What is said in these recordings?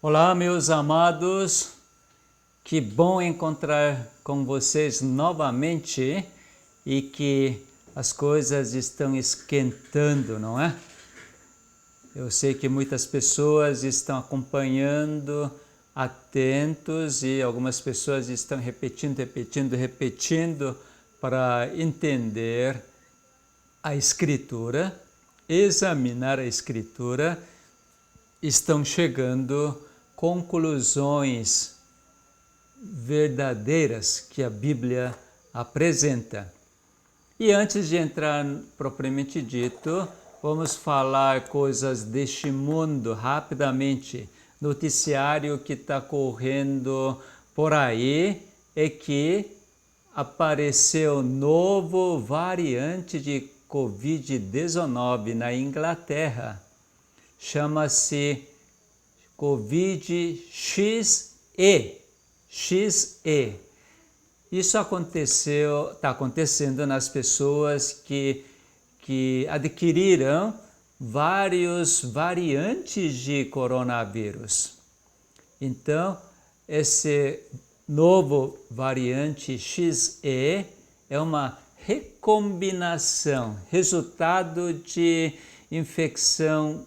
Olá, meus amados, que bom encontrar com vocês novamente e que as coisas estão esquentando, não é? Eu sei que muitas pessoas estão acompanhando, atentos, e algumas pessoas estão repetindo para entender a Escritura, examinar a Escritura. Estão chegando conclusões verdadeiras que a Bíblia apresenta. E antes de entrar propriamente dito, vamos falar coisas deste mundo rapidamente. Noticiário que está correndo por aí é que apareceu novo variante de Covid-19 na Inglaterra. Chama-se Covid-XE. XE. Isso está acontecendo nas pessoas que adquiriram vários variantes de coronavírus. Então, esse novo variante XE é uma recombinação, resultado de infecção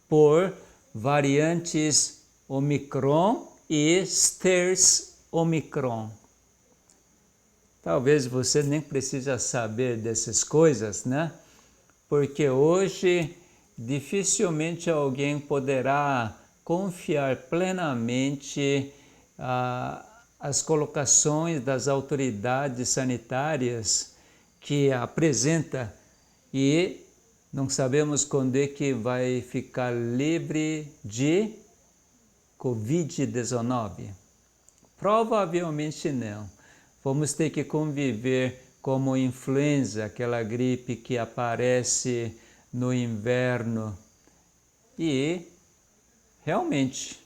por variantes Omicron e Stairs Omicron. Talvez você nem precise saber dessas coisas, né? Porque hoje dificilmente alguém poderá confiar plenamente as colocações das autoridades sanitárias que apresenta, e não sabemos quando é que vai ficar livre de Covid-19. Provavelmente não. Vamos ter que conviver como influenza, aquela gripe que aparece no inverno, e realmente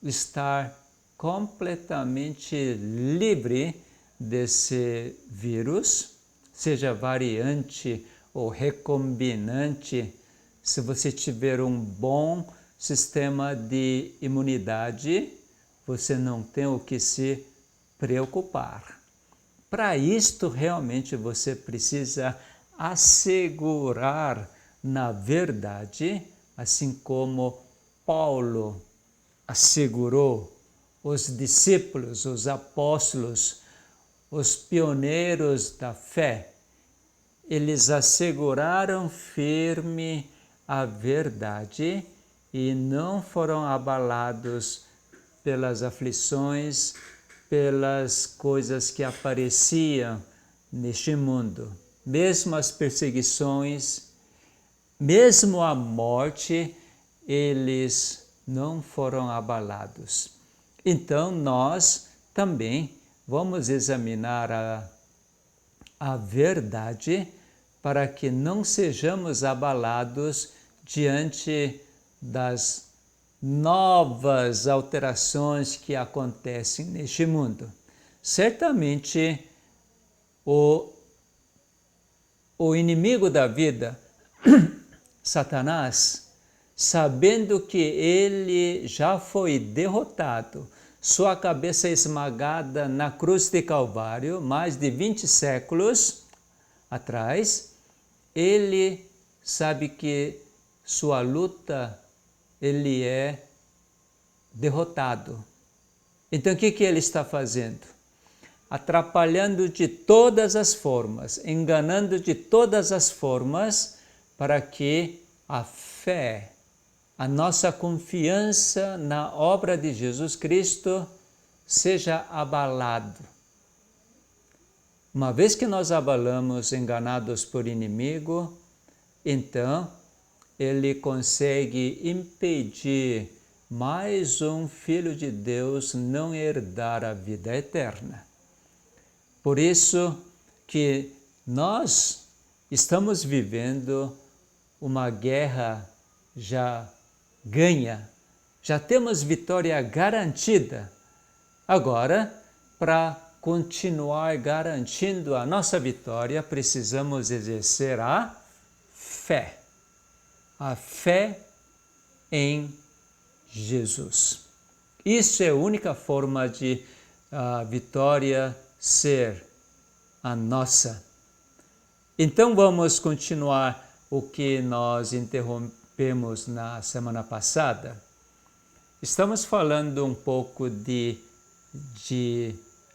estar completamente livre desse vírus, seja variante ou recombinante. Se você tiver um bom sistema de imunidade, você não tem o que se preocupar. Para isto, realmente você precisa assegurar na verdade, assim como Paulo assegurou, os discípulos, os apóstolos, os pioneiros da fé, eles asseguraram firme a verdade e não foram abalados pelas aflições, pelas coisas que apareciam neste mundo. Mesmo as perseguições, mesmo a morte, eles não foram abalados. Então, nós também vamos examinar a verdade para que não sejamos abalados diante das novas alterações que acontecem neste mundo. Certamente, o inimigo da vida, Satanás, sabendo que ele já foi derrotado, sua cabeça esmagada na cruz de Calvário, mais de 20 séculos atrás, ele sabe que sua luta, ele é derrotado. Então, o que ele está fazendo? Atrapalhando de todas as formas, enganando de todas as formas, para que a fé, a nossa confiança na obra de Jesus Cristo seja abalado. Uma vez que nós abalamos, enganados por inimigo, então ele consegue impedir mais um filho de Deus não herdar a vida eterna. Por isso que nós estamos vivendo uma guerra já ganha, já temos vitória garantida. Agora, para continuar garantindo a nossa vitória, precisamos exercer a fé em Jesus. Isso é a única forma de a vitória ser a nossa. Então vamos continuar o que nós interrompemos na semana passada. Estamos falando um pouco de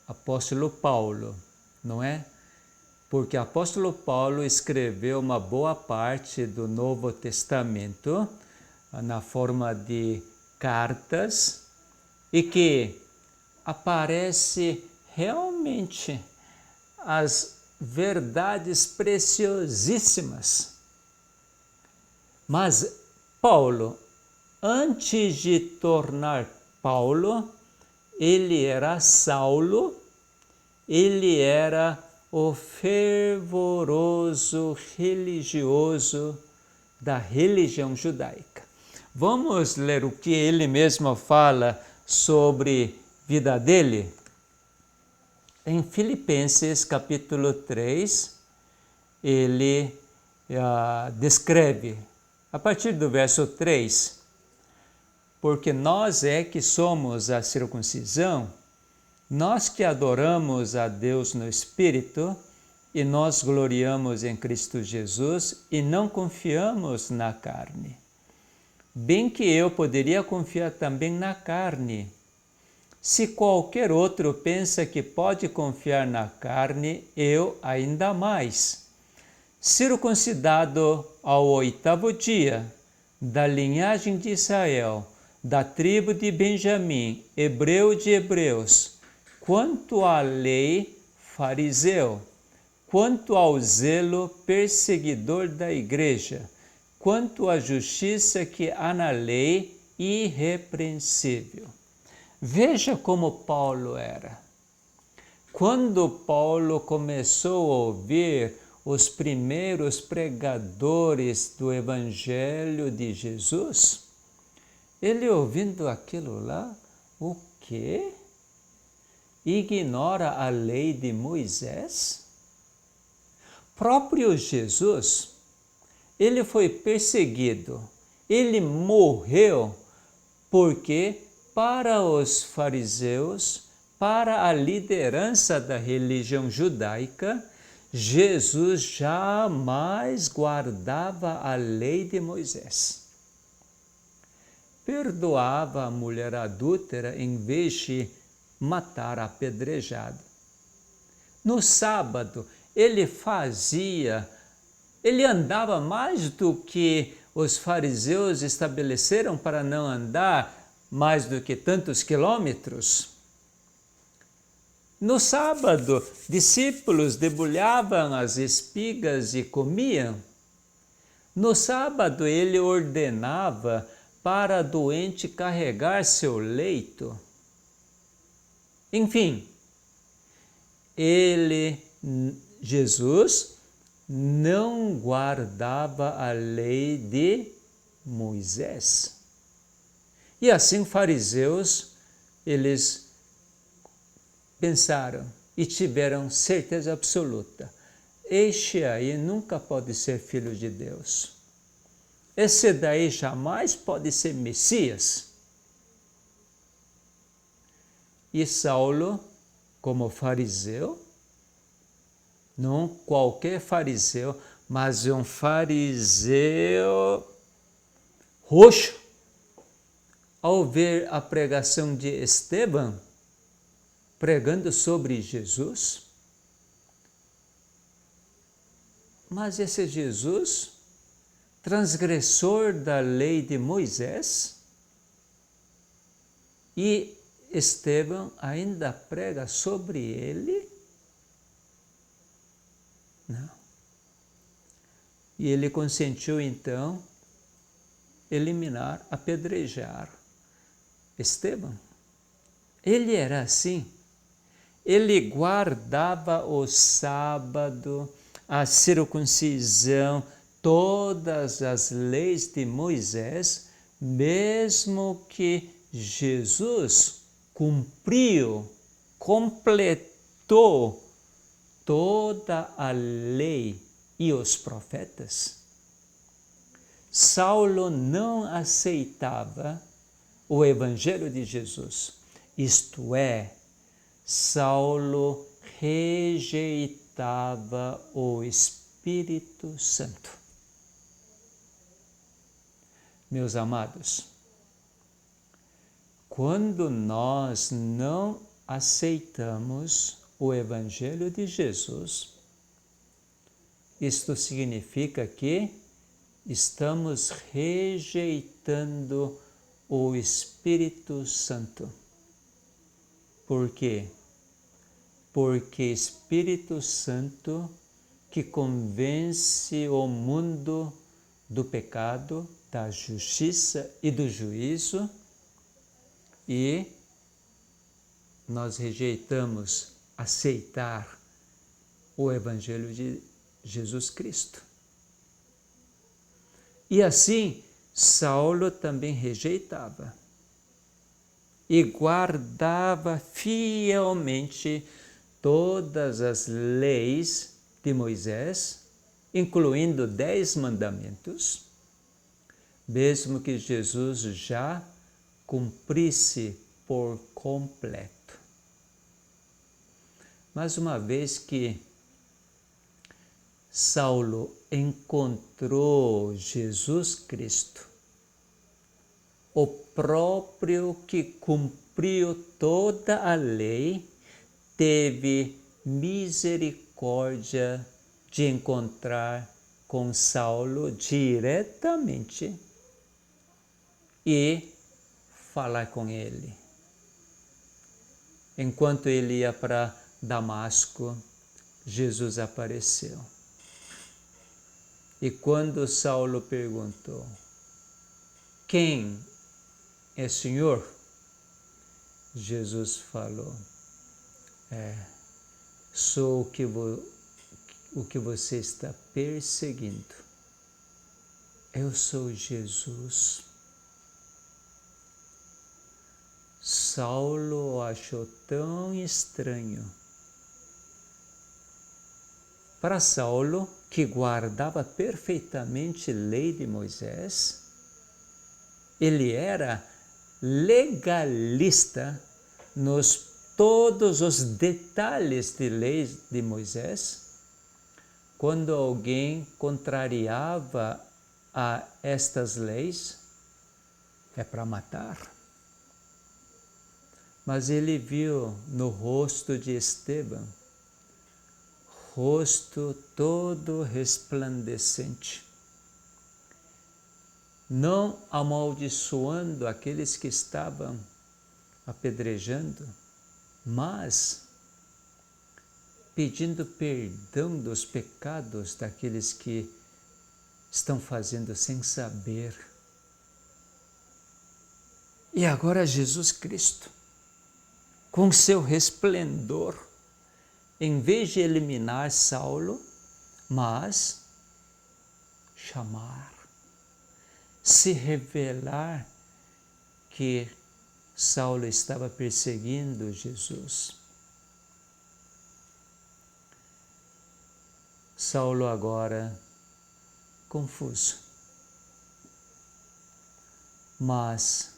apóstolo Paulo, não é? Porque apóstolo Paulo escreveu uma boa parte do Novo Testamento na forma de cartas e que aparece realmente as verdades preciosíssimas. Mas Paulo, antes de tornar Paulo, ele era Saulo, ele era o fervoroso religioso da religião judaica. Vamos ler o que ele mesmo fala sobre a vida dele? Em Filipenses capítulo 3, ele descreve, a partir do verso 3, porque nós é que somos a circuncisão, nós que adoramos a Deus no Espírito, e nós gloriamos em Cristo Jesus e não confiamos na carne. Bem que eu poderia confiar também na carne. Se qualquer outro pensa que pode confiar na carne, eu ainda mais. Circuncidado ao 8º dia, da linhagem de Israel, da tribo de Benjamim, hebreu de hebreus, quanto à lei, fariseu, quanto ao zelo, perseguidor da igreja, quanto à justiça que há na lei, irrepreensível. Veja como Paulo era. Quando Paulo começou a ouvir os primeiros pregadores do Evangelho de Jesus, ele ouvindo aquilo lá, o quê? Ignora a lei de Moisés? Próprio Jesus, ele foi perseguido, ele morreu porque para os fariseus, para a liderança da religião judaica, Jesus jamais guardava a lei de Moisés. Perdoava a mulher adúltera em vez de matar apedrejado. No sábado, ele andava mais do que os fariseus estabeleceram para não andar mais do que tantos quilômetros. No sábado, discípulos debulhavam as espigas e comiam. No sábado, ele ordenava para doente carregar seu leito. Enfim, Jesus, não guardava a lei de Moisés. E assim fariseus, eles pensaram e tiveram certeza absoluta: este aí nunca pode ser filho de Deus. Esse daí jamais pode ser Messias. E Saulo, como fariseu, não qualquer fariseu, mas um fariseu roxo, ao ver a pregação de Estevão, pregando sobre Jesus, mas esse Jesus, transgressor da lei de Moisés, e Estevão ainda prega sobre ele? Não. E ele consentiu então eliminar, apedrejar Estevão. Ele era assim. Ele guardava o sábado, a circuncisão, todas as leis de Moisés, mesmo que Jesus cumpriu, completou toda a lei e os profetas. Saulo não aceitava o Evangelho de Jesus. Isto é, Saulo rejeitava o Espírito Santo. Meus amados, quando nós não aceitamos o Evangelho de Jesus, isto significa que estamos rejeitando o Espírito Santo. Por quê? Porque Espírito Santo que convence o mundo do pecado, da justiça e do juízo, e nós rejeitamos aceitar o Evangelho de Jesus Cristo. E assim, Saulo também rejeitava e guardava fielmente todas as leis de Moisés, incluindo 10 mandamentos, mesmo que Jesus já cumprisse por completo. Mas uma vez que Saulo encontrou Jesus Cristo, o próprio que cumpriu toda a lei, teve misericórdia de encontrar com Saulo diretamente e falar com ele. Enquanto ele ia para Damasco, Jesus apareceu. E quando Saulo perguntou: quem é Senhor? Jesus falou: sou o que você está perseguindo. Eu sou Jesus. Saulo achou tão estranho. Para Saulo, que guardava perfeitamente a lei de Moisés, ele era legalista nos todos os detalhes de leis de Moisés. Quando alguém contrariava a estas leis, é para matar. Mas ele viu no rosto de Estevão, rosto todo resplandecente, não amaldiçoando aqueles que estavam apedrejando, mas pedindo perdão dos pecados daqueles que estão fazendo sem saber. E agora Jesus Cristo, com seu resplendor, em vez de eliminar Saulo, mas chamar, se revelar que Saulo estava perseguindo Jesus. Saulo agora confuso. Mas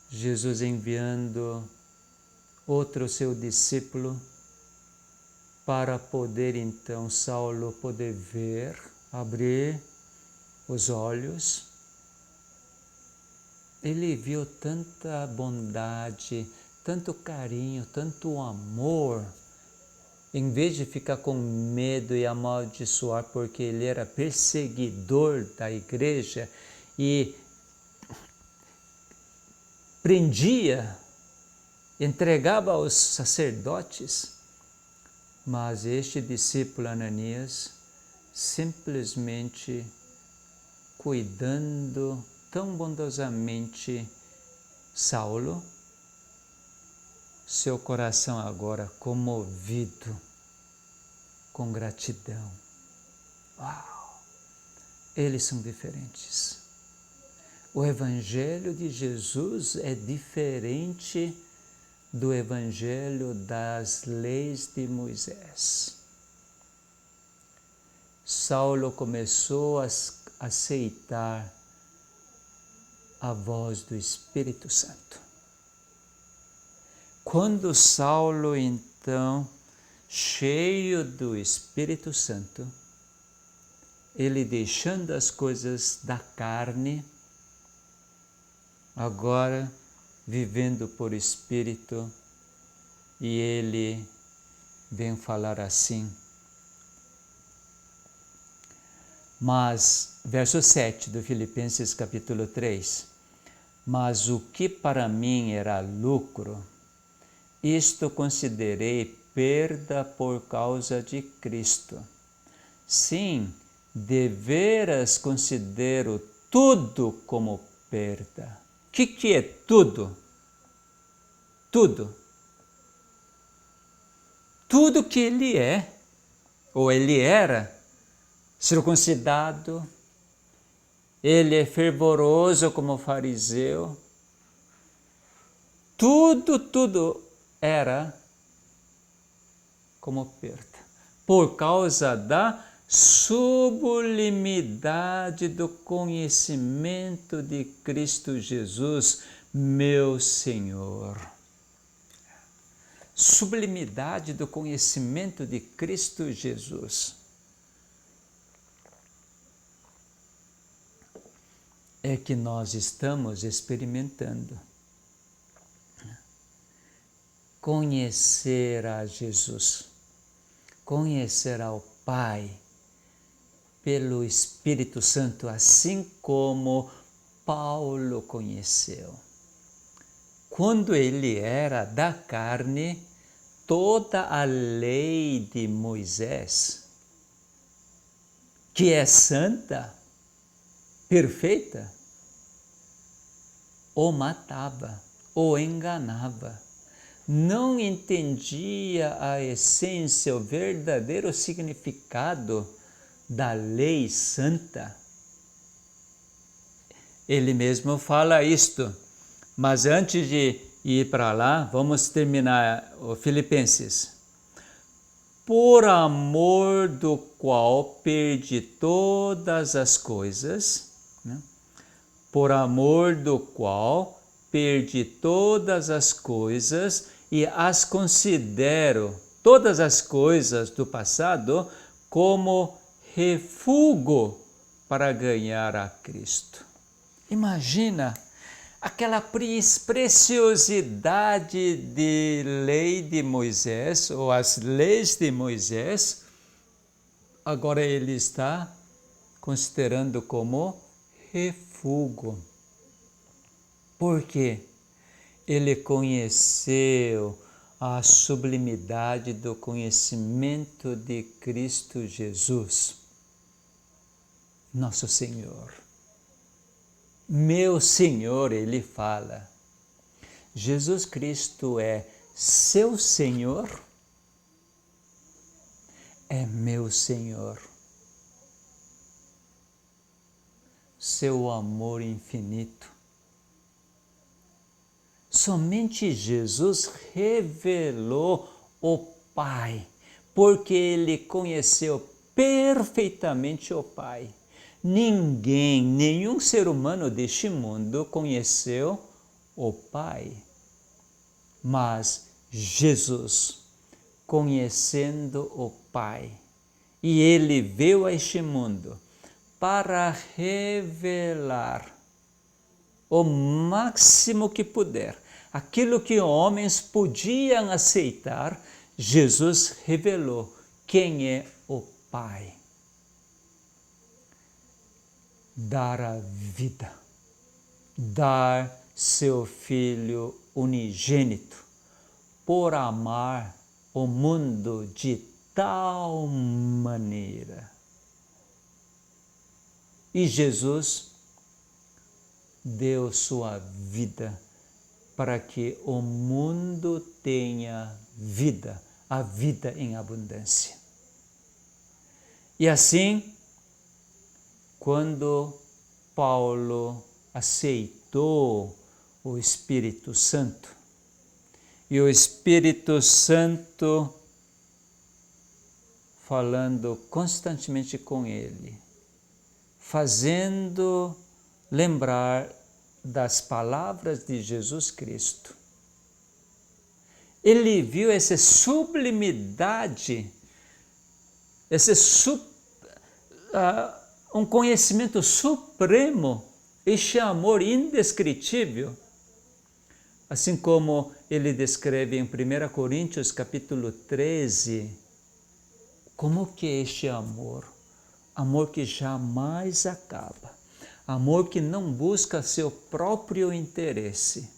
Jesus enviando outro seu discípulo para poder então Saulo poder ver, abrir os olhos. Ele viu tanta bondade, tanto carinho, tanto amor. Em vez de ficar com medo e amaldiçoar porque ele era perseguidor da igreja e prendia, entregava aos sacerdotes, mas este discípulo Ananias simplesmente cuidando tão bondosamente Saulo, seu coração agora comovido com gratidão. Uau! Eles são diferentes. O Evangelho de Jesus é diferente do Evangelho das leis de Moisés. Saulo começou a aceitar a voz do Espírito Santo. Quando Saulo, então, cheio do Espírito Santo, ele deixando as coisas da carne, agora vivendo por Espírito, e ele vem falar assim. Mas, verso 7 do Filipenses capítulo 3, mas o que para mim era lucro, isto considerei perda por causa de Cristo. Sim, deveras considero tudo como perda. O que é tudo? Tudo. Tudo que ele é, ou ele era, circuncidado, ele é fervoroso como fariseu, tudo era como perda, por causa da sublimidade do conhecimento de Cristo Jesus, meu Senhor. Sublimidade do conhecimento de Cristo Jesus. É que nós estamos experimentando. Conhecer a Jesus, conhecer ao Pai pelo Espírito Santo, assim como Paulo conheceu. Quando ele era da carne, toda a lei de Moisés, que é santa, perfeita, o matava, o enganava. Não entendia a essência, o verdadeiro significado da lei santa. Ele mesmo fala isto, mas antes de ir para lá, vamos terminar o Filipenses. Por amor do qual perdi todas as coisas, né? Por amor do qual perdi todas as coisas e as considero, todas as coisas do passado, como refúgio para ganhar a Cristo. Imagina aquela preciosidade de lei de Moisés, ou as leis de Moisés, agora ele está considerando como refúgio. Por quê? Ele conheceu a sublimidade do conhecimento de Cristo Jesus, nosso Senhor. Meu Senhor, ele fala. Jesus Cristo é seu Senhor? É meu Senhor. Seu amor infinito. Somente Jesus revelou o Pai, porque ele conheceu perfeitamente o Pai. Ninguém, nenhum ser humano deste mundo conheceu o Pai. Mas Jesus, conhecendo o Pai, e ele veio a este mundo para revelar o máximo que puder, aquilo que homens podiam aceitar, Jesus revelou quem é o Pai. Dar a vida, dar seu Filho unigênito, por amar o mundo de tal maneira. E Jesus deu sua vida para que o mundo tenha vida, a vida em abundância. E assim, quando Paulo aceitou o Espírito Santo, e o Espírito Santo falando constantemente com ele, fazendo lembrar das palavras de Jesus Cristo. Ele viu essa sublimidade, um conhecimento supremo, este amor indescritível, assim como ele descreve em 1 Coríntios capítulo 13, como que é este amor? Amor que jamais acaba, amor que não busca seu próprio interesse.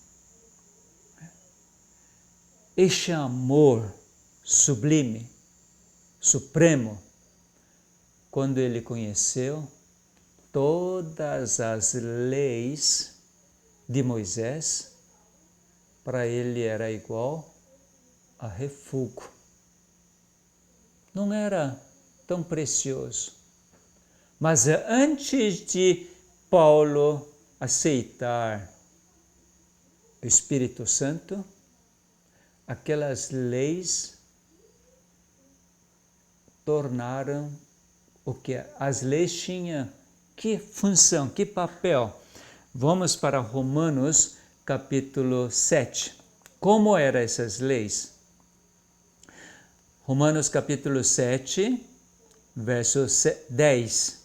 Este amor sublime, supremo, quando ele conheceu todas as leis de Moisés, para ele era igual a refúgio. Não era tão precioso. Mas antes de Paulo aceitar o Espírito Santo, aquelas leis tornaram o que as leis tinham, que função, que papel. Vamos para Romanos capítulo 7. Como eram essas leis? Romanos capítulo 7, verso 10.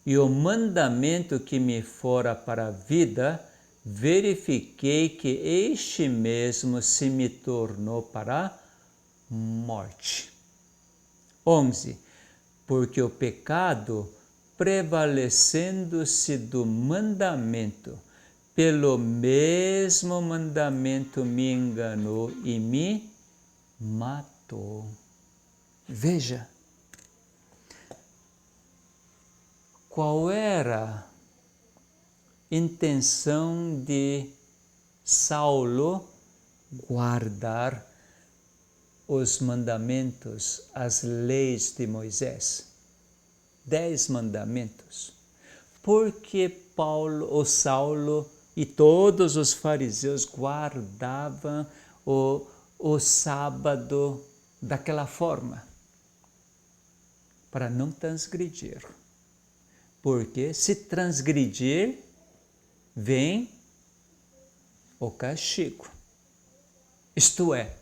E o mandamento que me fora para a vida, verifiquei que este mesmo se me tornou para a morte. 11. Porque o pecado, prevalecendo-se do mandamento, pelo mesmo mandamento me enganou e me matou. Veja, qual era a intenção de Saulo guardar os mandamentos, as leis de Moisés? 10 mandamentos. Porque Saulo e todos os fariseus guardavam o sábado daquela forma, para não transgredir. Porque se transgredir, vem o castigo. Isto é,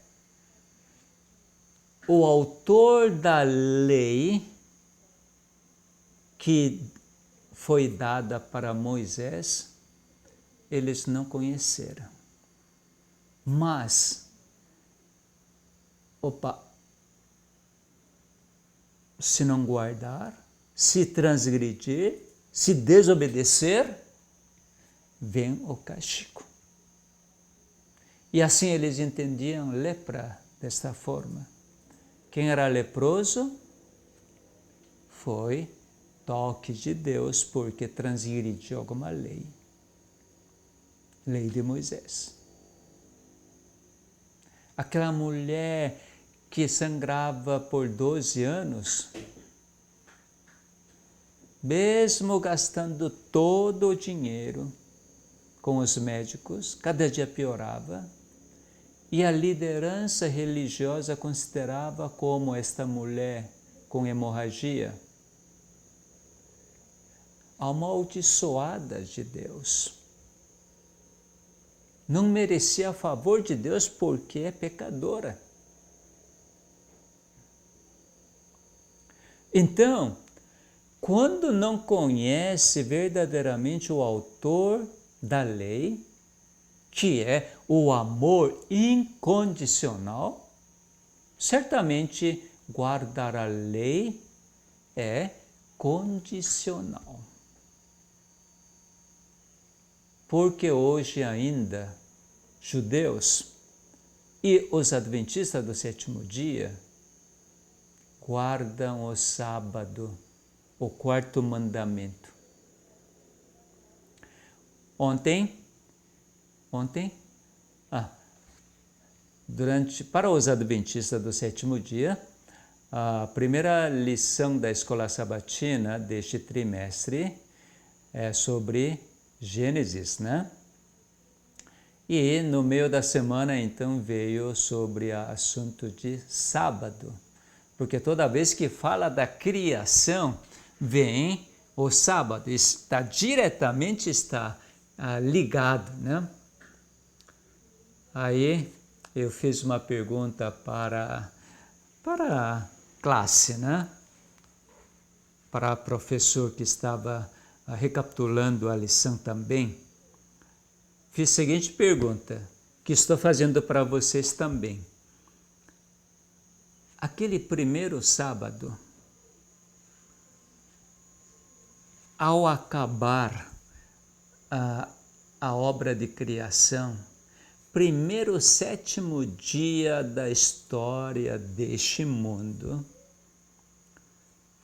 o autor da lei que foi dada para Moisés, eles não conheceram. Mas, se não guardar, se transgredir, se desobedecer, vem o castigo. E assim eles entendiam lepra desta forma. Quem era leproso foi toque de Deus porque transgrediu alguma lei. Lei de Moisés. Aquela mulher que sangrava por 12 anos, mesmo gastando todo o dinheiro com os médicos, cada dia piorava, e a liderança religiosa considerava como esta mulher com hemorragia amaldiçoada de Deus. Não merecia a favor de Deus porque é pecadora. Então, quando não conhece verdadeiramente o autor da lei, que é o amor incondicional, certamente guardar a lei é condicional. Porque hoje ainda judeus e os adventistas do sétimo dia guardam o sábado, o quarto mandamento. Para os adventistas do sétimo dia, a primeira lição da escola sabatina deste trimestre é sobre Gênesis, né? E no meio da semana, então, veio sobre o assunto de sábado. Porque toda vez que fala da criação, vem o sábado. Está ligado, né? Aí eu fiz uma pergunta para a classe, né? Para o professor que estava recapitulando a lição também. Fiz a seguinte pergunta, que estou fazendo para vocês também. Aquele primeiro sábado, ao acabar a obra de criação, primeiro sétimo dia da história deste mundo,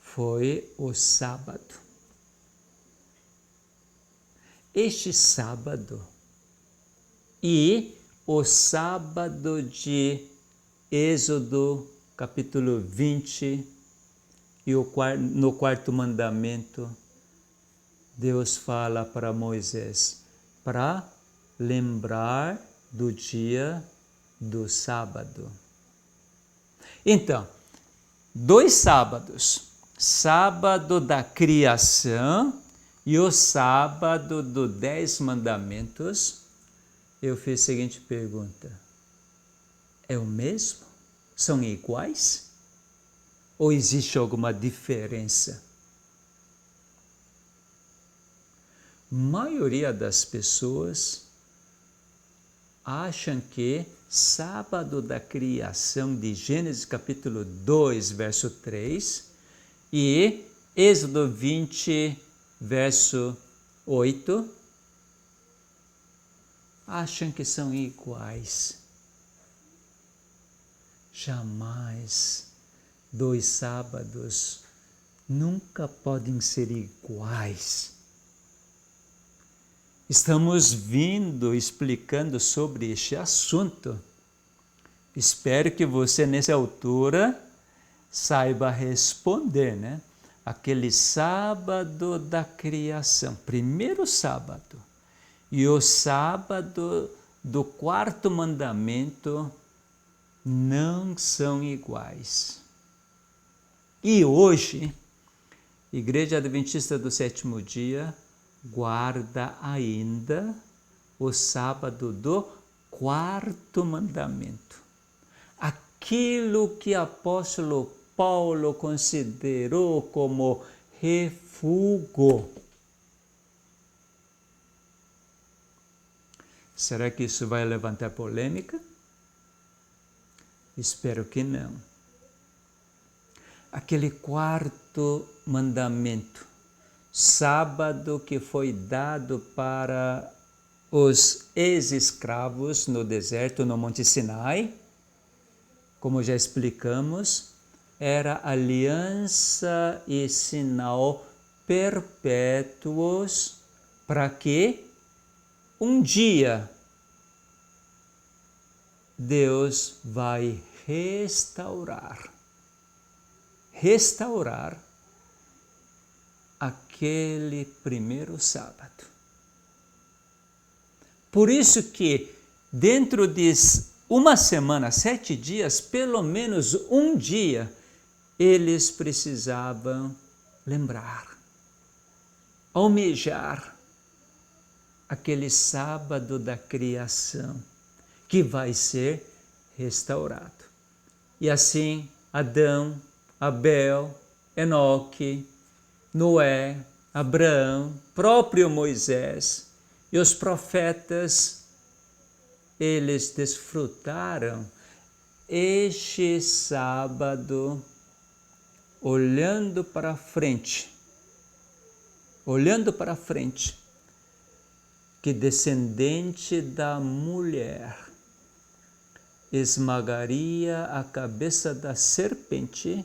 foi o sábado. Este sábado e o sábado de Êxodo, capítulo 20, e no quarto mandamento, Deus fala para Moisés, para lembrar do dia do sábado. Então, 2 sábados, sábado da criação e o sábado dos 10 mandamentos, eu fiz a seguinte pergunta, é o mesmo? São iguais? Ou existe alguma diferença? A maioria das pessoas acham que sábado da criação de Gênesis capítulo 2, verso 3 e Êxodo 20, verso 8, acham que são iguais. Jamais 2 sábados nunca podem ser iguais. Estamos explicando sobre este assunto. Espero que você, nessa altura, saiba responder, né? Aquele sábado da criação, primeiro sábado, e o sábado do quarto mandamento não são iguais. E hoje, Igreja Adventista do Sétimo Dia guarda ainda o sábado do quarto mandamento. Aquilo que o apóstolo Paulo considerou como refúgio. Será que isso vai levantar polêmica? Espero que não. Aquele quarto mandamento, sábado que foi dado para os ex-escravos no deserto, no Monte Sinai, como já explicamos, era aliança e sinal perpétuos para que um dia Deus vai restaurar aquele primeiro sábado. Por isso que dentro de uma semana, 7 dias, pelo menos um dia, eles precisavam lembrar, almejar aquele sábado da criação que vai ser restaurado. E assim, Adão, Abel, Enoque, Noé, Abraão, próprio Moisés e os profetas, eles desfrutaram este sábado olhando para frente, que descendente da mulher esmagaria a cabeça da serpente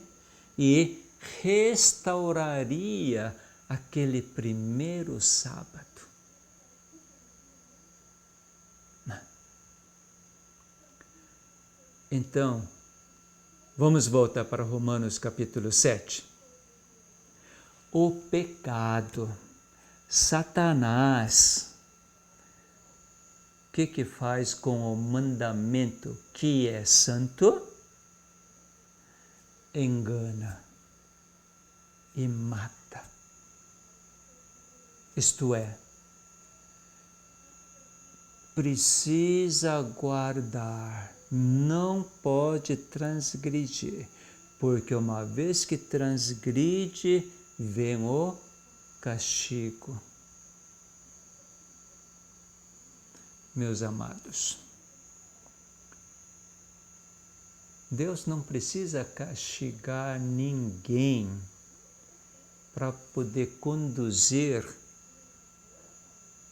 e restauraria aquele primeiro sábado. Então, vamos voltar para Romanos capítulo 7. O pecado, Satanás, o que faz com o mandamento que é santo? Engana e mata. Isto é, precisa guardar, não pode transgredir, porque uma vez que transgride, vem o castigo. Meus amados, Deus não precisa castigar ninguém para poder conduzir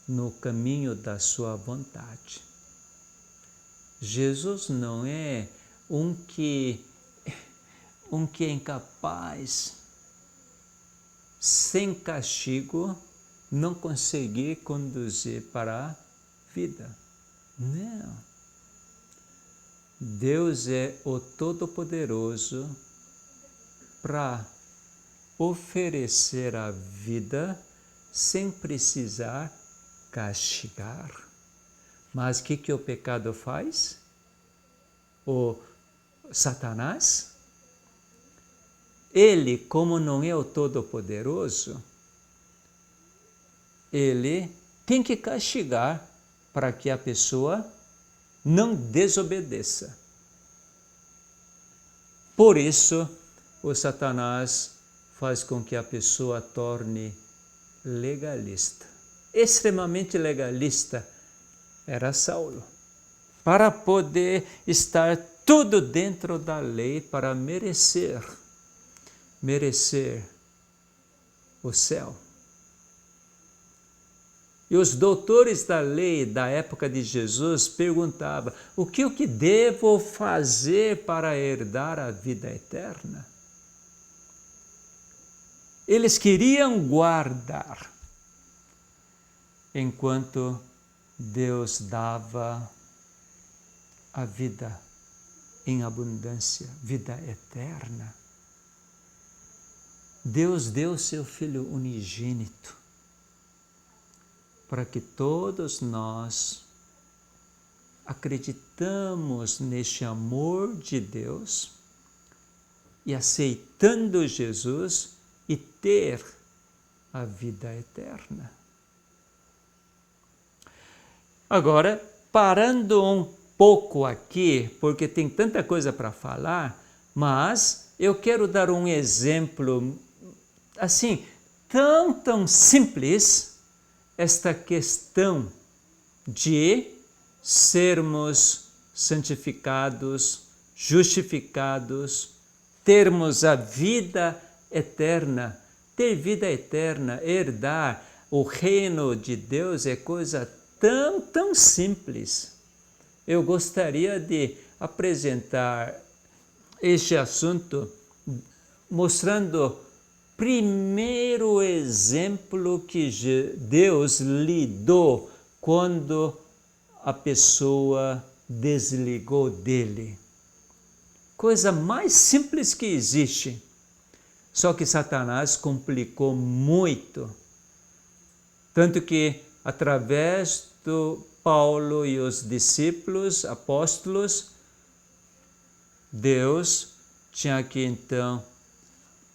no caminho da sua vontade. Jesus não é um que é incapaz, sem castigo, não conseguir conduzir para a vida. Não. Deus é o Todo-Poderoso para oferecer a vida sem precisar castigar. Mas o que o pecado faz? O Satanás? Ele, como não é o Todo-Poderoso, ele tem que castigar para que a pessoa não desobedeça. Por isso, o Satanás faz com que a pessoa torne legalista. Extremamente legalista era Saulo, para poder estar tudo dentro da lei, para merecer o céu. E os doutores da lei da época de Jesus perguntavam: o que devo fazer para herdar a vida eterna? Eles queriam guardar, enquanto Deus dava a vida em abundância, vida eterna. Deus deu seu Filho unigênito para que todos nós acreditamos neste amor de Deus e aceitando Jesus e ter a vida eterna. Agora, parando um pouco aqui, porque tem tanta coisa para falar, mas eu quero dar um exemplo assim, tão simples, esta questão de sermos santificados, justificados, termos a vida eterna. Ter vida eterna, herdar o reino de Deus é coisa tão simples. Eu gostaria de apresentar este assunto mostrando primeiro exemplo que Deus lidou quando a pessoa desligou dele. Coisa mais simples que existe. Só que Satanás complicou muito. Tanto que, através do Paulo e os discípulos, apóstolos, Deus tinha que então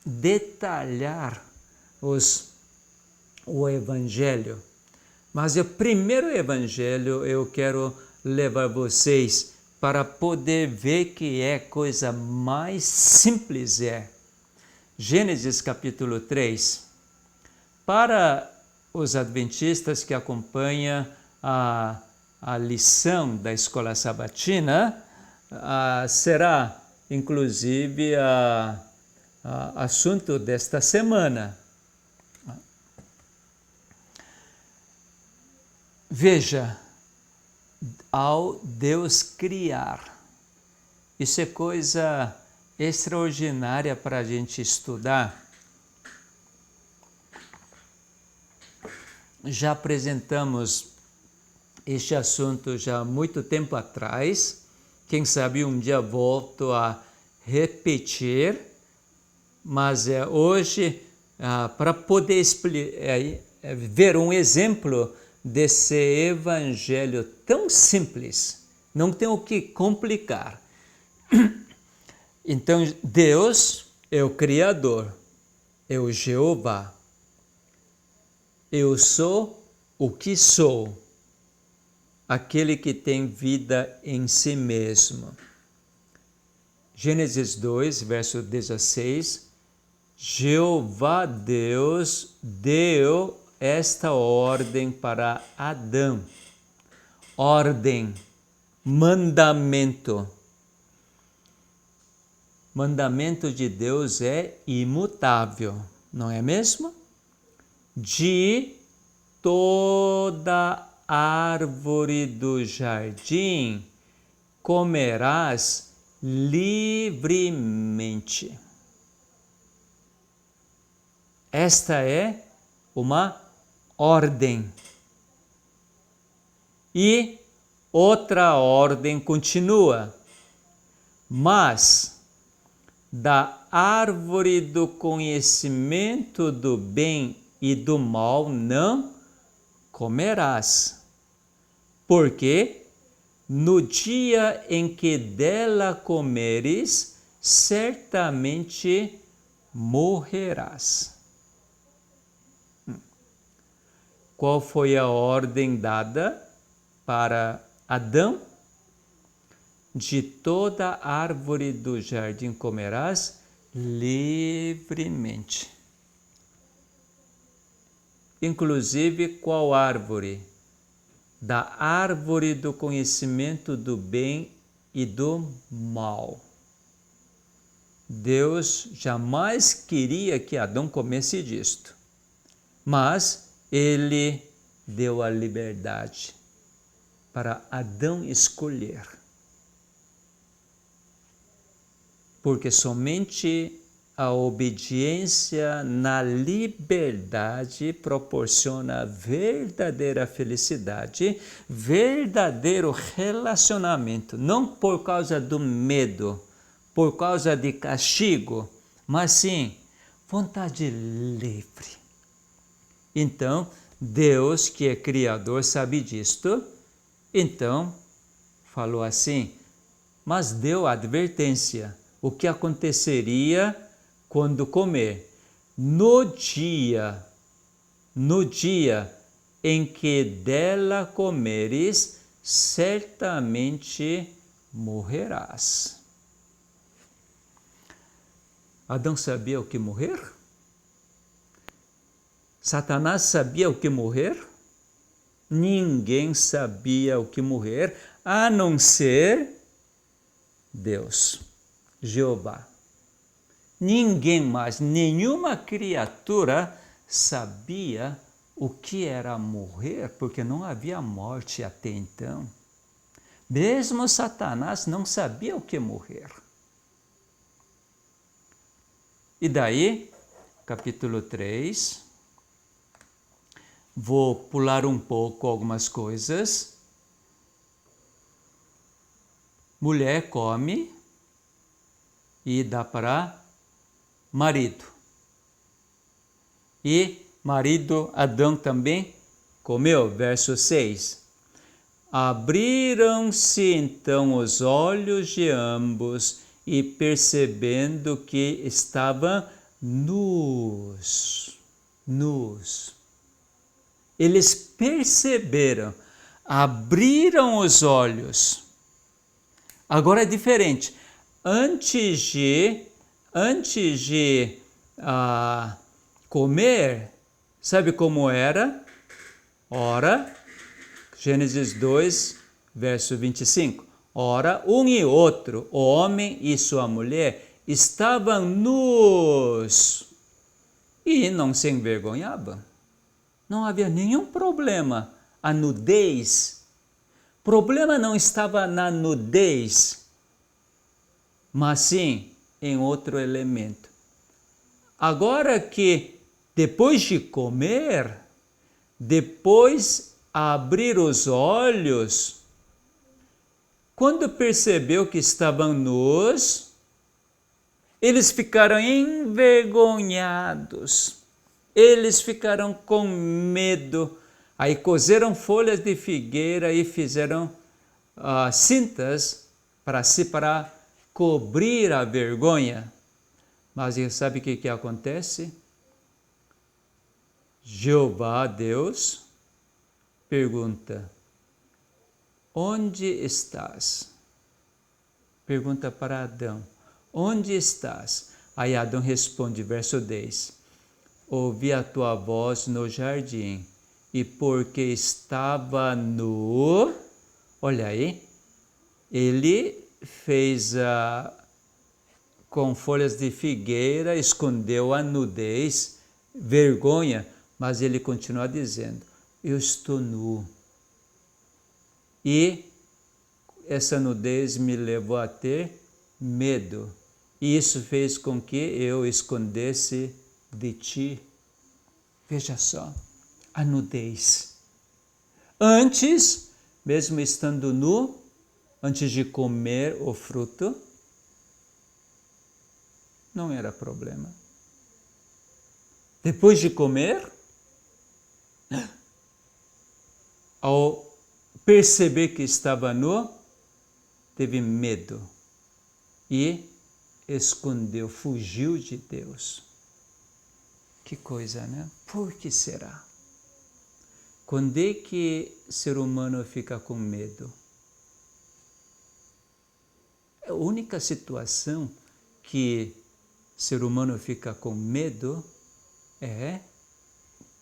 detalhar o Evangelho. Mas o primeiro Evangelho eu quero levar vocês para poder ver que é coisa mais simples. Gênesis capítulo 3. Para os adventistas que acompanham a lição da escola sabatina, será inclusive assunto desta semana. Veja, ao Deus criar, isso é coisa extraordinária para a gente estudar. Já apresentamos este assunto já há muito tempo atrás. Quem sabe um dia volto a repetir, mas hoje, para poder ver um exemplo desse evangelho tão simples, não tem o que complicar. Então, Deus é o Criador, é o Jeová. Eu sou o que sou. aquele que tem vida em si mesmo. Gênesis 2, verso 16, Jeová Deus deu esta ordem para Adão. Ordem, mandamento. Mandamento de Deus é imutável, não é mesmo? De toda árvore do jardim comerás livremente. Esta é uma ordem. E outra ordem continua. Mas da árvore do conhecimento do bem e do mal não comerás, porque no dia em que dela comeres, certamente morrerás. Qual foi a ordem dada para Adão? De toda árvore do jardim comerás livremente. Inclusive, qual árvore? Da árvore do conhecimento do bem e do mal. Deus jamais queria que Adão comesse disto, mas ele deu a liberdade para Adão escolher. Porque somente a obediência na liberdade proporciona verdadeira felicidade, verdadeiro relacionamento, não por causa do medo, por causa de castigo, mas sim vontade livre. Então, Deus, que é Criador, sabe disto, então falou assim, mas deu advertência. O que aconteceria quando comer? No dia em que dela comeres, certamente morrerás. Adão sabia o que morrer? Satanás sabia o que morrer? Ninguém sabia o que morrer, a não ser Deus. Jeová. Ninguém mais, nenhuma criatura sabia o que era morrer, porque não havia morte até então. Mesmo Satanás não sabia o que morrer. E daí, capítulo 3, vou pular um pouco algumas coisas. Mulher come e dá para marido. E marido, Adão também comeu, verso 6. Abriram-se então os olhos de ambos e percebendo que estavam nus. Eles perceberam, abriram os olhos. Agora é diferente. Antes de comer, sabe como era? Ora, Gênesis 2, verso 25. Ora, um e outro, o homem e sua mulher, estavam nus e não se envergonhavam. Não havia nenhum problema. A nudez. O problema não estava na nudez, mas sim em outro elemento. Agora que depois de comer, depois abrir os olhos, quando percebeu que estavam nus, eles ficaram envergonhados, eles ficaram com medo, aí cozeram folhas de figueira e fizeram cintas para cobrir a vergonha. Mas sabe o que acontece? Jeová, Deus, pergunta, onde estás? Pergunta para Adão, onde estás? Aí Adão responde, verso 10, ouvi a tua voz no jardim, e porque estava nu, olha aí, ele fez com folhas de figueira, escondeu a nudez, vergonha, mas ele continua dizendo, eu estou nu. E essa nudez me levou a ter medo. E isso fez com que eu escondesse de ti. Veja só, a nudez. Antes, mesmo estando nu, antes de comer o fruto, não era problema. Depois de comer, ao perceber que estava nu, teve medo e escondeu, fugiu de Deus. Que coisa, né? Por que será? Quando é que o ser humano fica com medo? A única situação que o ser humano fica com medo é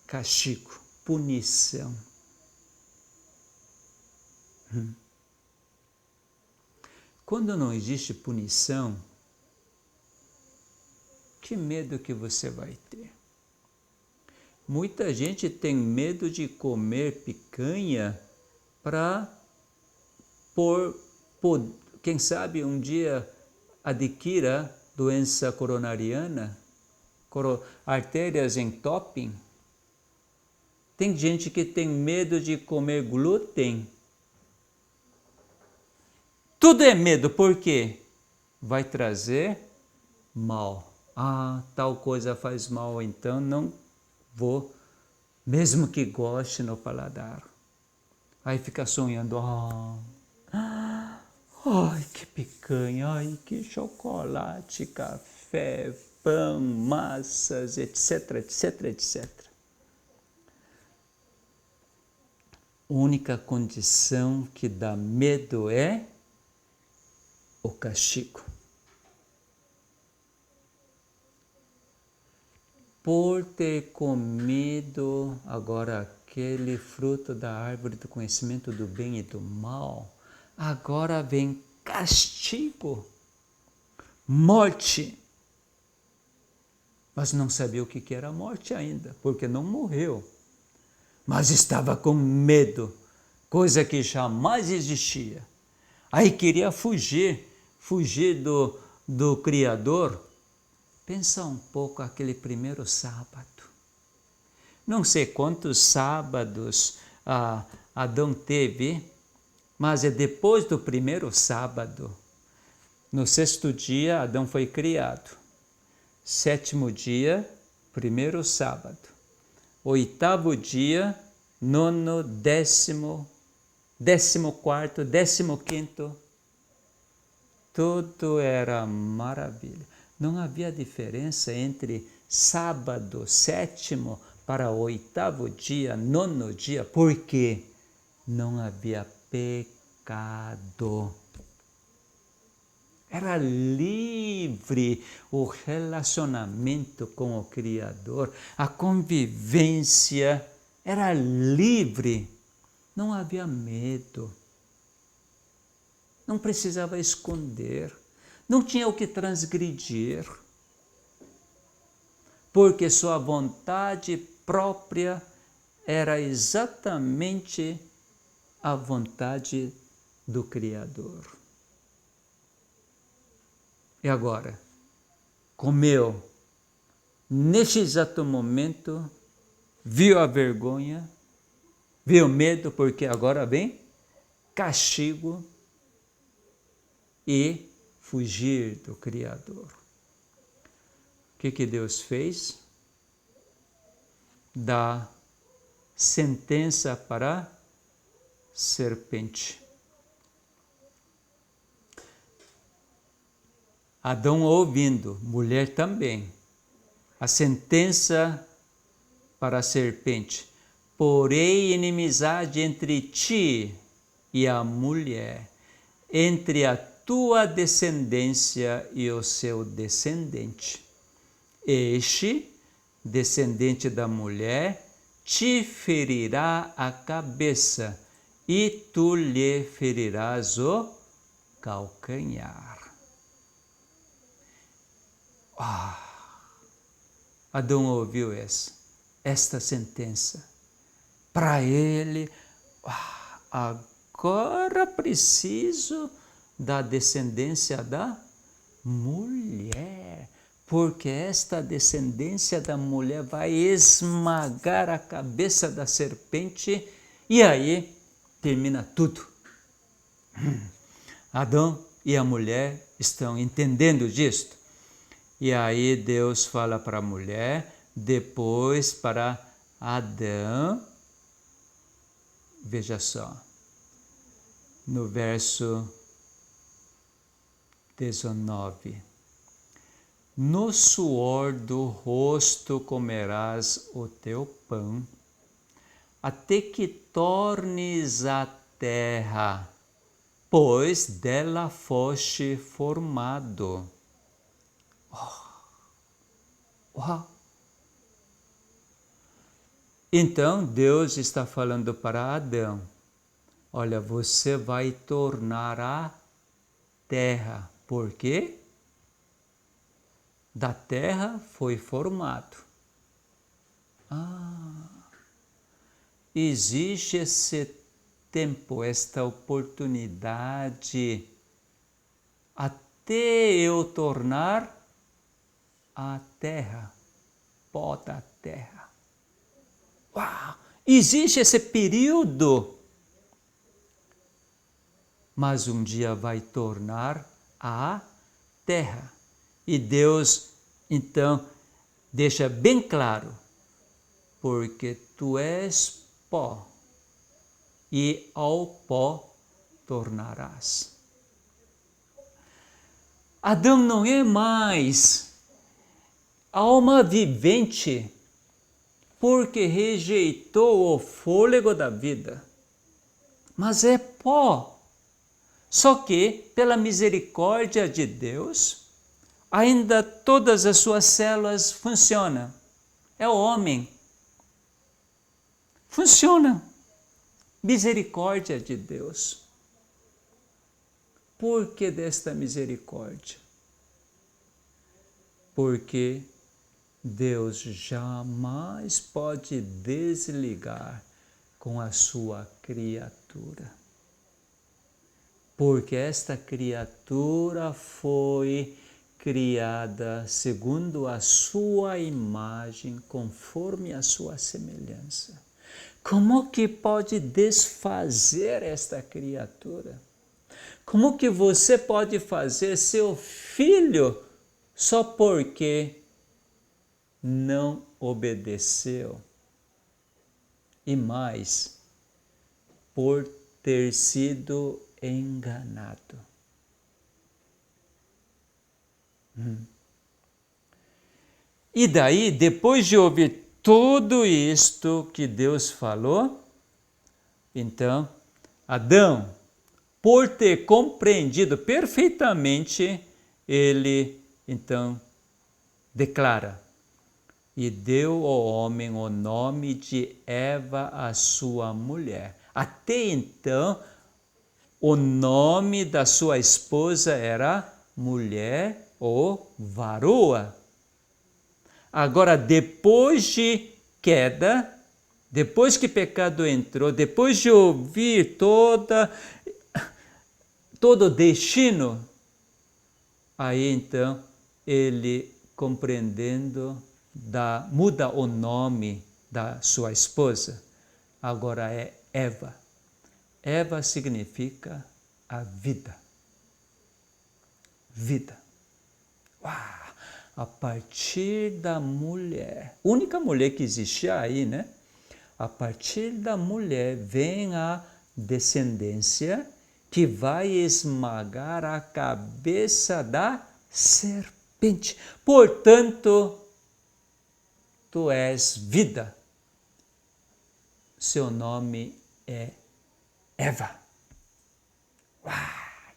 castigo, punição. Quando não existe punição, que medo que você vai ter? Muita gente tem medo de comer picanha para, quem sabe, um dia adquira doença coronariana, artérias entopem. Tem gente que tem medo de comer glúten. Tudo é medo, por quê? Vai trazer mal. Ah, tal coisa faz mal, então não vou, mesmo que goste no paladar. Aí fica sonhando, ai que picanha, ai que chocolate, café, pão, massas, etc, etc, etc. A única condição que dá medo é o castigo. Por ter comido agora aquele fruto da árvore do conhecimento do bem e do mal, agora vem castigo, morte. Mas não sabia o que era morte ainda, porque não morreu. Mas estava com medo, coisa que jamais existia. Aí queria fugir do Criador. Pensa um pouco aquele primeiro sábado. Não sei quantos sábados Adão teve, mas é depois do primeiro sábado. No sexto dia, Adão foi criado. Sétimo dia, primeiro sábado. Oitavo dia, nono, 10º, 14º, 15º. Tudo era maravilha. Não havia diferença entre sábado, sétimo, para o oitavo dia, nono dia, porque não havia pecado. Era livre o relacionamento com o Criador, a convivência era livre, não havia medo, não precisava esconder. Não tinha o que transgredir, porque sua vontade própria era exatamente a vontade do Criador. E agora, comeu, neste exato momento, viu a vergonha, viu o medo, porque agora vem castigo e fugir do Criador. O que Deus fez? Dá sentença para a serpente. Adão ouvindo, mulher também. A sentença para a serpente. Porém, inimizade entre ti e a mulher, entre a tua descendência e o seu descendente. Este, descendente da mulher, te ferirá a cabeça, e tu lhe ferirás o calcanhar. Adão ouviu esta sentença. Para ele, agora preciso da descendência da mulher, porque esta descendência da mulher vai esmagar a cabeça da serpente e aí termina tudo. Adão e a mulher estão entendendo disto. E aí Deus fala para a mulher, depois para Adão. Veja só, no verso 19. No suor do rosto comerás o teu pão, até que tornes a terra, pois dela foste formado. Então Deus está falando para Adão, olha, você vai tornar a terra, por quê? Da terra foi formado. Existe esse tempo, esta oportunidade, até eu tornar a terra, pó da terra. Existe esse período, mas um dia vai tornar a terra. E Deus, então, deixa bem claro, porque tu és pó, e ao pó tornarás. Adão não é mais alma vivente, porque rejeitou o fôlego da vida, mas é pó. Só que, pela misericórdia de Deus, ainda todas as suas células funcionam. É o homem. Funciona. Misericórdia de Deus. Por que desta misericórdia? Porque Deus jamais pode desligar com a sua criatura. Porque esta criatura foi criada segundo a sua imagem, conforme a sua semelhança. Como que pode desfazer esta criatura? Como que você pode fazer seu filho só porque não obedeceu? E mais, por ter sido enganado. E daí, depois de ouvir tudo isto que Deus falou, então, Adão, por ter compreendido perfeitamente, ele, então, declara, e deu ao homem o nome de Eva, a sua mulher. Até então, o nome da sua esposa era mulher ou varoa. Agora, depois de queda, depois que pecado entrou, depois de ouvir todo o destino, aí então ele compreendendo, muda o nome da sua esposa, agora é Eva. Eva significa a vida. Vida. A partir da mulher, única mulher que existia aí, né? A partir da mulher vem a descendência que vai esmagar a cabeça da serpente. Portanto, tu és vida. Seu nome é Eva.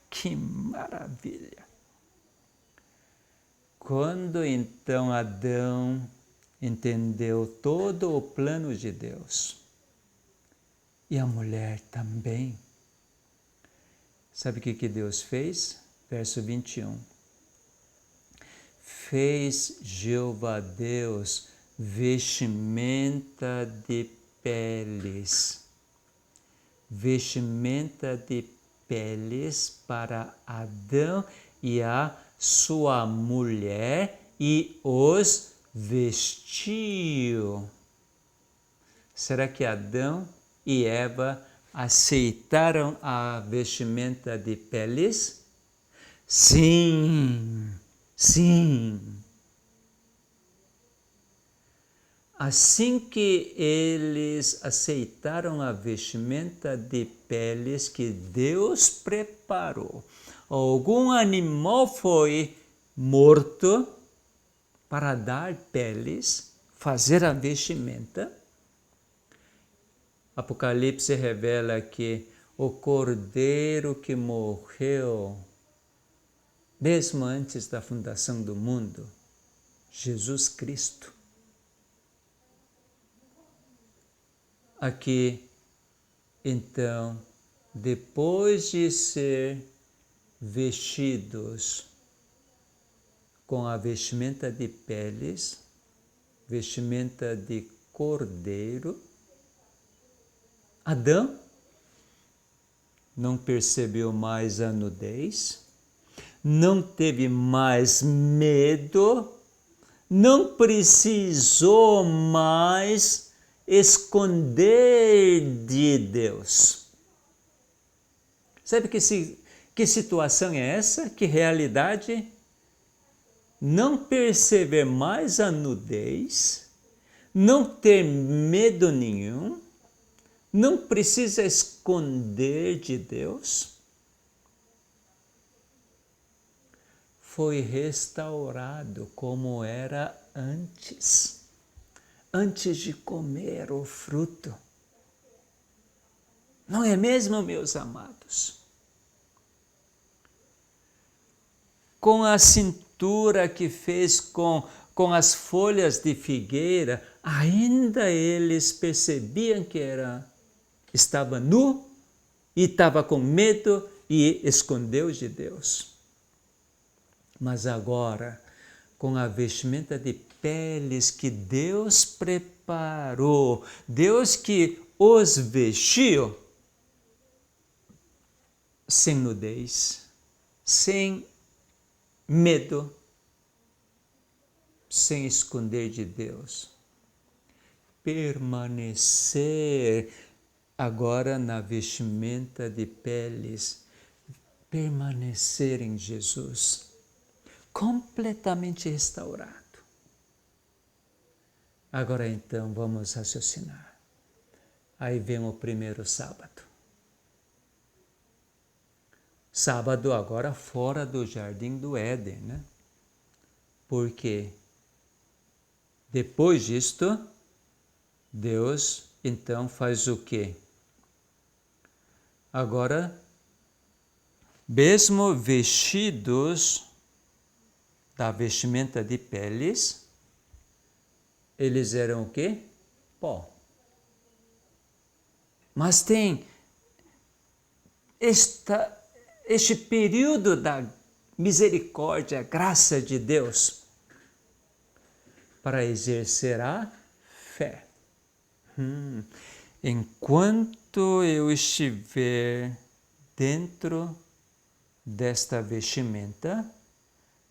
Que maravilha! Quando então Adão entendeu todo o plano de Deus, e a mulher também, sabe o que Deus fez? Verso 21. Fez Jeová Deus vestimenta de peles para Adão e a sua mulher e os vestiu. Será que Adão e Eva aceitaram a vestimenta de peles? Sim, sim. Assim que eles aceitaram a vestimenta de peles que Deus preparou, algum animal foi morto para dar peles, fazer a vestimenta. Apocalipse revela que o cordeiro que morreu mesmo antes da fundação do mundo, Jesus Cristo. Aqui, então, depois de ser vestidos com a vestimenta de peles, vestimenta de cordeiro, Adão não percebeu mais a nudez, não teve mais medo, não precisou mais esconder de Deus. Sabe que situação é essa? Que realidade? Não perceber mais a nudez, não ter medo nenhum, não precisa esconder de Deus. Foi restaurado como era antes de comer o fruto. Não é mesmo, meus amados? Com a cintura que fez com as folhas de figueira, ainda eles percebiam que estava nu e estava com medo e escondeu de Deus. Mas agora, com a vestimenta de peles que Deus preparou, Deus que os vestiu, sem nudez, sem medo, sem esconder de Deus. Permanecer agora na vestimenta de peles, permanecer em Jesus, completamente restaurado. Agora então vamos raciocinar. Aí vem o primeiro sábado. Sábado agora fora do Jardim do Éden, né? Porque depois disto, Deus então faz o quê? Agora, mesmo vestidos da vestimenta de peles, eles eram o quê? Pó. Mas tem este período da misericórdia, graça de Deus, para exercer a fé. Enquanto eu estiver dentro desta vestimenta,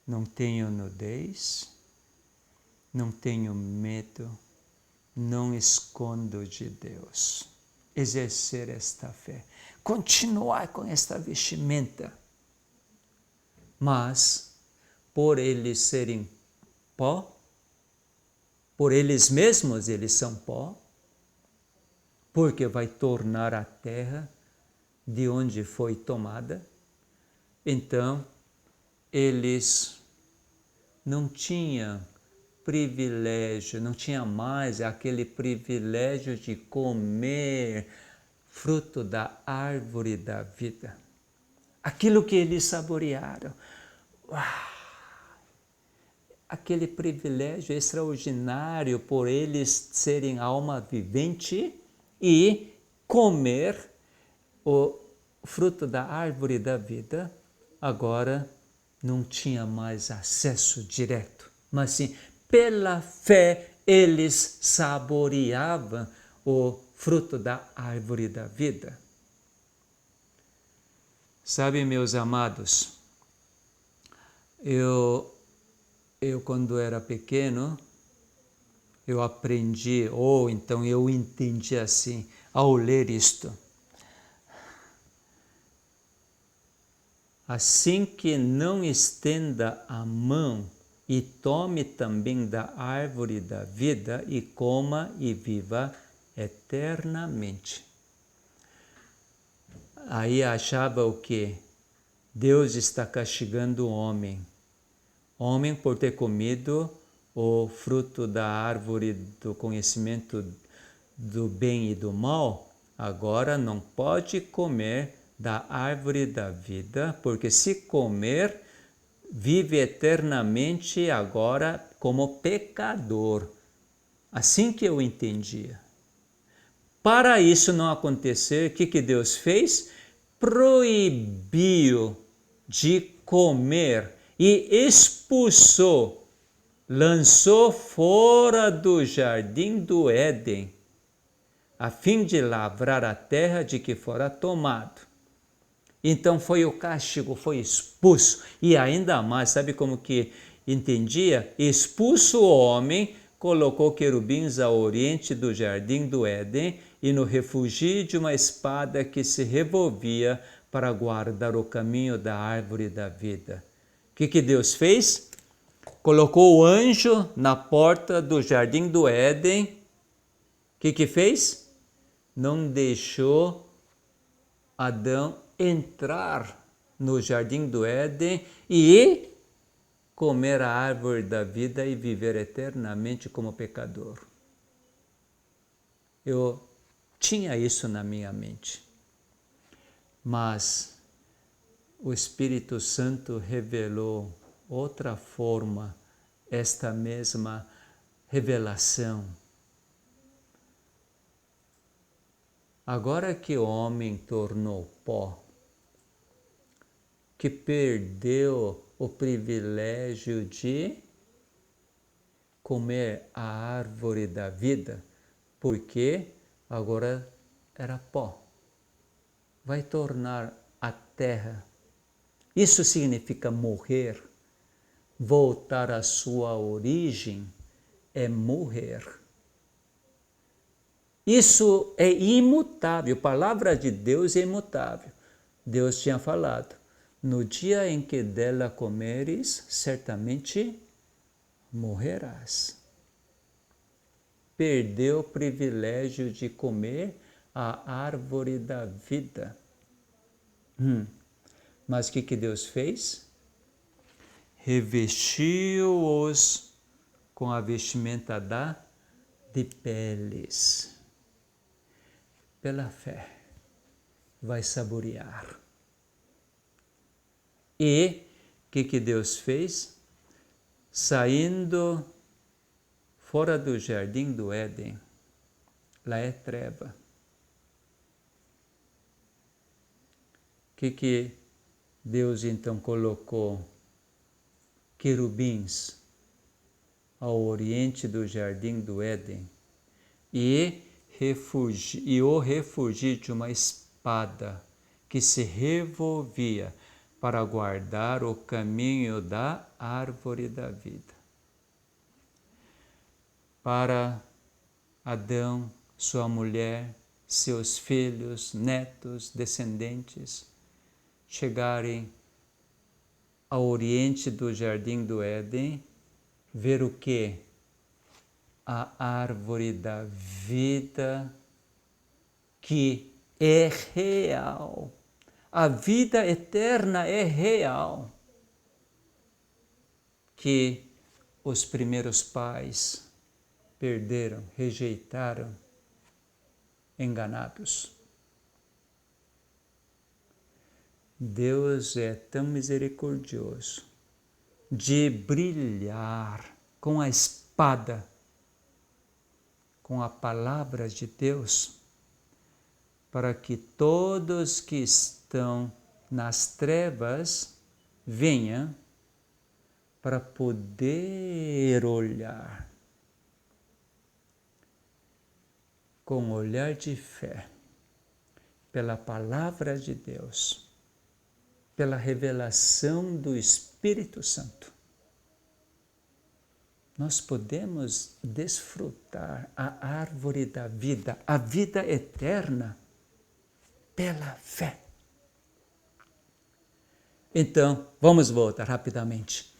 não tenho nudez, não tenho medo, não escondo de Deus. Exercer esta fé, continuar com esta vestimenta. Mas, por eles serem pó, por eles mesmos eles são pó, porque vai tornar a terra de onde foi tomada. Então, eles não tinham privilégio, não tinha mais aquele privilégio de comer fruto da árvore da vida. aquilo que eles saborearam. Uau! Aquele privilégio extraordinário por eles serem alma vivente e comer o fruto da árvore da vida, agora não tinha mais acesso direto, mas sim, pela fé, eles saboreavam o fruto da árvore da vida. Sabe, meus amados, eu quando era pequeno, eu aprendi, ou então eu entendi assim, ao ler isto. Assim que não estenda a mão e tome também da árvore da vida e coma e viva eternamente. Aí achava o quê? Deus está castigando o homem. Homem por ter comido o fruto da árvore do conhecimento do bem e do mal, agora não pode comer da árvore da vida, porque se comer, vive eternamente agora como pecador. Assim que eu entendia. Para isso não acontecer, o que Deus fez? Proibiu de comer e expulsou, lançou fora do jardim do Éden, a fim de lavrar a terra de que fora tomado. Então foi o castigo, foi expulso. E ainda mais, sabe como que entendia? Expulso o homem, colocou querubins ao oriente do jardim do Éden e no refugio de uma espada que se revolvia para guardar o caminho da árvore da vida. O que Deus fez? Colocou o anjo na porta do jardim do Éden. O que fez? Não deixou Adão entrar no jardim do Éden e comer a árvore da vida e viver eternamente como pecador. Eu tinha isso na minha mente, mas o Espírito Santo revelou outra forma, esta mesma revelação. Agora que o homem tornou pó, que perdeu o privilégio de comer a árvore da vida, porque agora era pó. Vai tornar a terra. Isso significa morrer. Voltar à sua origem é morrer. Isso é imutável. A palavra de Deus é imutável. Deus tinha falado: no dia em que dela comeres, certamente morrerás. Perdeu o privilégio de comer a árvore da vida. Mas o que Deus fez? Revestiu-os com a vestimenta de peles. Pela fé, vai saborear. E o que Deus fez? Saindo fora do jardim do Éden, lá é treva. O que Deus então colocou? Querubins ao oriente do jardim do Éden e o refugiu de uma espada que se revolvia para guardar o caminho da árvore da vida. Para Adão, sua mulher, seus filhos, netos, descendentes, chegarem ao oriente do jardim do Éden, ver o quê? A árvore da vida que é real. A vida eterna é real. Que os primeiros pais perderam, rejeitaram, enganados. Deus é tão misericordioso de brilhar com a espada, com a palavra de Deus, para que todos que estão nas trevas venham para poder olhar com olhar de fé pela palavra de Deus, pela revelação do Espírito Santo. Nós podemos desfrutar a árvore da vida, a vida eterna, pela fé. Então, vamos voltar rapidamente.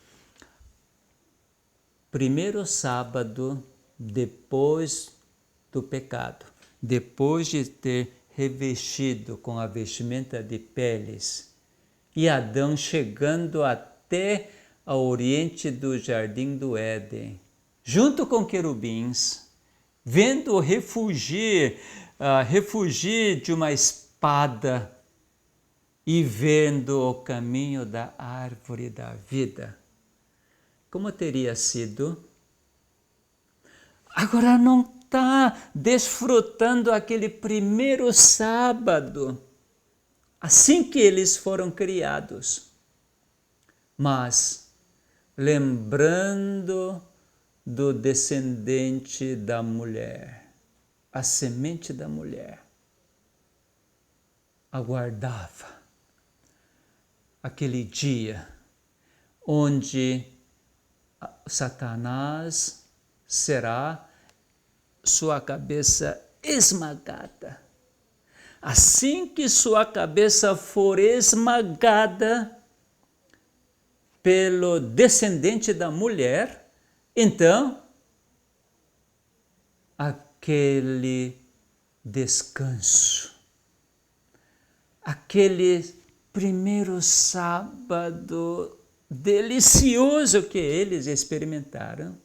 Primeiro sábado depois do pecado, depois de ter revestido com a vestimenta de peles, e Adão chegando até ao oriente do jardim do Éden, junto com querubins, vendo refugir de uma espada e vendo o caminho da árvore da vida. Como teria sido? Agora não está desfrutando aquele primeiro sábado, assim que eles foram criados, mas lembrando do descendente da mulher, a semente da mulher, aguardava aquele dia onde Satanás será sua cabeça esmagada. Assim que sua cabeça for esmagada pelo descendente da mulher, então aquele descanso, aquele primeiro sábado delicioso que eles experimentaram,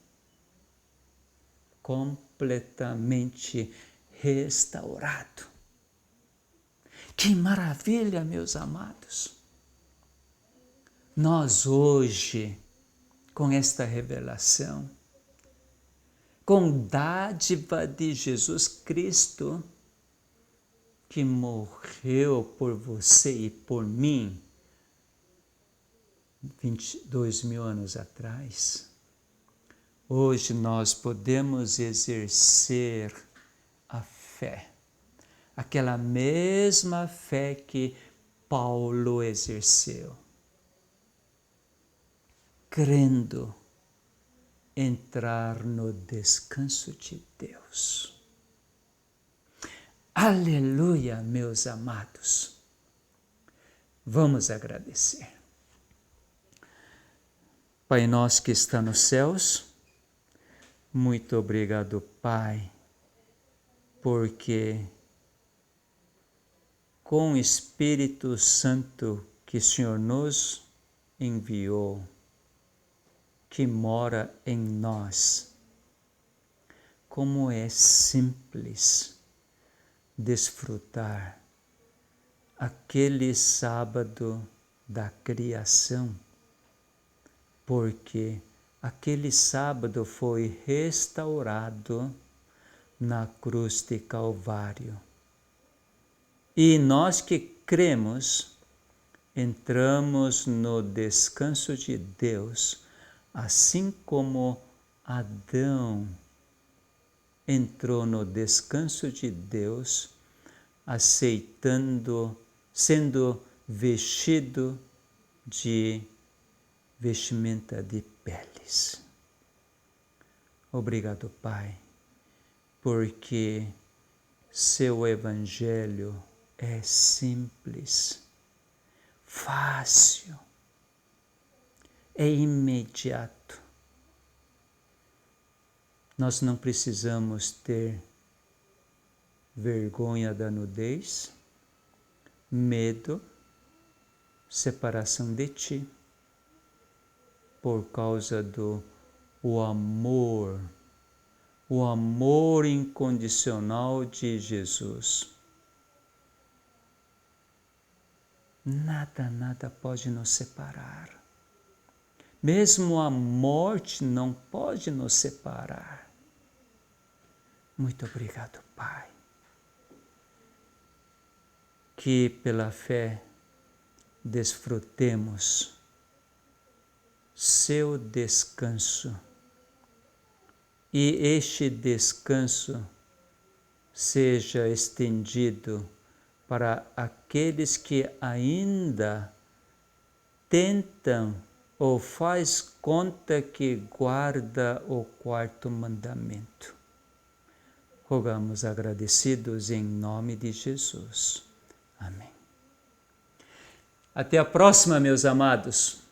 completamente restaurado. Que maravilha, meus amados! Nós hoje, com esta revelação, com dádiva de Jesus Cristo, que morreu por você e por mim, 22.000 anos atrás, hoje nós podemos exercer a fé, aquela mesma fé que Paulo exerceu, crendo entrar no descanso de Deus. Aleluia, meus amados. Vamos agradecer. Pai nosso que está nos céus, muito obrigado, Pai, porque com o Espírito Santo que o Senhor nos enviou, que mora em nós, como é simples desfrutar aquele sábado da criação, porque aquele sábado foi restaurado na cruz de Calvário. E nós que cremos, entramos no descanso de Deus, assim como Adão entrou no descanso de Deus, aceitando, sendo vestido de vestimenta de peles. Obrigado, Pai, porque seu evangelho é simples, fácil, é imediato. Nós não precisamos ter vergonha da nudez, medo, separação de Ti, por causa do amor incondicional de Jesus. nada pode nos separar. Mesmo a morte não pode nos separar. Muito obrigado, Pai. Que pela fé desfrutemos seu descanso. E este descanso seja estendido para aqueles que ainda tentam ou faz conta que guarda o quarto mandamento. Rogamos agradecidos em nome de Jesus. Amém. Até a próxima, meus amados.